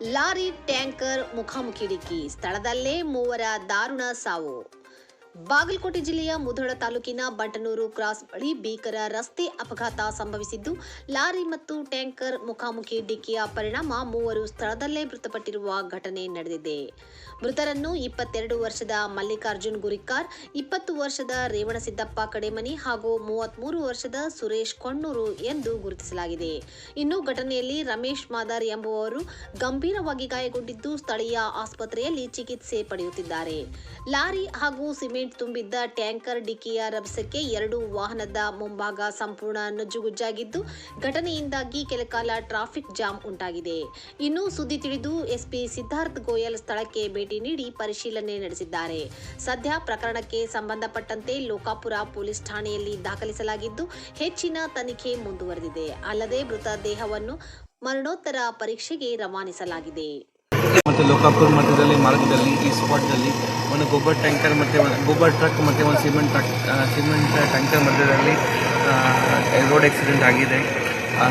Lorry tanker ಮುಖಾಮುಖಿ ಡಿಕ್ಕಿ, ಸ್ಥಳದಲ್ಲೇ ಮೂವರ ದಾರುಣ ಸಾವು. ಬಾಗಲಕೋಟೆ ಜಿಲ್ಲೆಯ ಮುಧೋಳ ತಾಲೂಕಿನ ಬಂಟನೂರು ಕ್ರಾಸ್ ಬಳಿ ಭೀಕರ ರಸ್ತೆ ಅಪಘಾತ ಸಂಭವಿಸಿದ್ದು, ಲಾರಿ ಮತ್ತು ಟ್ಯಾಂಕರ್ ಮುಖಾಮುಖಿ ಡಿಕ್ಕಿಯ ಪರಿಣಾಮ ಮೂವರು ಸ್ಥಳದಲ್ಲೇ ಮೃತಪಟ್ಟಿರುವ ಘಟನೆ ನಡೆದಿದೆ. ಮೃತರನ್ನು 22 ವರ್ಷದ ಮಲ್ಲಿಕಾರ್ಜುನ್ ಗುರಿಕಾರ್, 20 ವರ್ಷದ ರೇವಣಸಿದ್ದಪ್ಪ ಕಡೆಮನಿ ಹಾಗೂ 33 ವರ್ಷದ ಸುರೇಶ್ ಕೊಣ್ಣೂರು ಎಂದು ಗುರುತಿಸಲಾಗಿದೆ. ಇನ್ನು ಘಟನೆಯಲ್ಲಿ ರಮೇಶ್ ಮಾದಾರ್ ಎಂಬುವವರು ಗಂಭೀರವಾಗಿ ಗಾಯಗೊಂಡಿದ್ದು, ಸ್ಥಳೀಯ ಆಸ್ಪತ್ರೆಯಲ್ಲಿ ಚಿಕಿತ್ಸೆ ಪಡೆಯುತ್ತಿದ್ದಾರೆ. ಲಾರಿ ಹಾಗೂ ಸಿಮೆಂಟ್ ತುಂಬಿದ್ದ ಟ್ಯಾಂಕರ್ ಡಿಕ್ಕಿಯ ರಭಸಕ್ಕೆ 2 ವಾಹನದ ಮುಂಭಾಗ ಸಂಪೂರ್ಣ ನಜ್ಜುಗುಜ್ಜಾಗಿದ್ದು, ಘಟನೆಯಿಂದಾಗಿ ಕೆಲಕಾಲ ಟ್ರಾಫಿಕ್ ಜಾಮ್ ಉಂಟಾಗಿದೆ. ಇನ್ನು ಸುದ್ದಿ ತಿಳಿದು ಎಸ್ಪಿ ಸಿದ್ಧಾರ್ಥ್ ಗೋಯಲ್ ಸ್ಥಳಕ್ಕೆ ಭೇಟಿ ನೀಡಿ ಪರಿಶೀಲನೆ ನಡೆಸಿದ್ದಾರೆ. ಸದ್ಯ ಪ್ರಕರಣಕ್ಕೆ ಸಂಬಂಧಪಟ್ಟಂತೆ ಲೋಕಾಪುರ ಪೊಲೀಸ್ ಠಾಣೆಯಲ್ಲಿ ದಾಖಲಿಸಲಾಗಿದ್ದು, ಹೆಚ್ಚಿನ ತನಿಖೆ ಮುಂದುವರೆದಿದೆ. ಅಲ್ಲದೆ ಮೃತ ದೇಹವನ್ನು ಮರಣೋತ್ತರ ಪರೀಕ್ಷೆಗೆ ರವಾನಿಸಲಾಗಿದೆ. ಮತ್ತು ಲೋಕಾಪುರ ಮಧ್ಯದಲ್ಲಿ ಮಾರ್ಗದಲ್ಲಿ ಈ ಸ್ಪಾಟ್ನಲ್ಲಿ ಒಂದು ಗೊಬ್ಬರ ಟ್ಯಾಂಕರ್ ಮತ್ತು ಗೊಬ್ಬರ ಟ್ರಕ್ ಮತ್ತು ಒಂದು ಸಿಮೆಂಟ್ ಟ್ಯಾಂಕರ್ ಮಧ್ಯದಲ್ಲಿ ರೋಡ್ ಆಕ್ಸಿಡೆಂಟ್ ಆಗಿದೆ.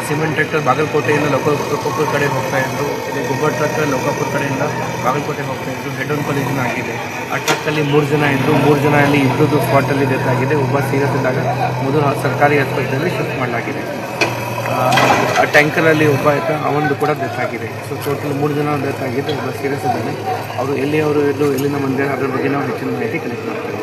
ಸಿಮೆಂಟ್ ಟ್ರ್ಯಾಕ್ಟರ್ ಬಾಗಲಕೋಟೆಯಿಂದ ಲೋಕಾಪುರ ಕಡೆ ಹೋಗ್ತಾ ಇದ್ದು, ಇಲ್ಲಿ ಗೊಬ್ಬರ ಟ್ರಕ್ ಲೋಕಾಪುರ ಕಡೆಯಿಂದ ಬಾಗಲಕೋಟೆ ಹೋಗ್ತಾ ಇದ್ದು, ಹೆಡ್ ಆನ್ ಕಾಲೇಜಿನ ಆಗಿದೆ. ಆ ಟ್ರಕ್ಕಲ್ಲಿ 3 ಜನ ಇದ್ದರು. 3 ಜನ ಅಲ್ಲಿ ಇಬ್ಬರದ್ದು ಸ್ಪಾಟಲ್ಲಿ ಡೆತ್ ಆಗಿದೆ. ಒಬ್ಬ ಸೀರಿಯಸ್ ಇದ್ದಾಗ ಮೊದಲು ಸರ್ಕಾರಿ ಆಸ್ಪತ್ರೆಯಲ್ಲಿ ಶಿಫ್ಟ್ ಮಾಡಲಾಗಿದೆ. ಆ ಟ್ಯಾಂಕರಲ್ಲಿ ಒಬ್ಬ ಅವನದು ಕೂಡ ಡೆತ್ ಆಗಿದೆ. ಸೊ ಟೋಟಲ್ 3 ಜನ ಡೆತ್ ಆಗಿದೆ. ಒಬ್ಬ ಸೀರಿಯಸ್ ಇದ್ದಾನೆ. ಅವರು ಎಲ್ಲಿಂದ ಬಂದಿದ್ದಾರೆ ಅದರ ಬಗ್ಗೆ ನಾವು ಹೆಚ್ಚಿನ ಮಾಹಿತಿ ಕಲೆಕ್ಟ್ ಮಾಡ್ತೇವೆ.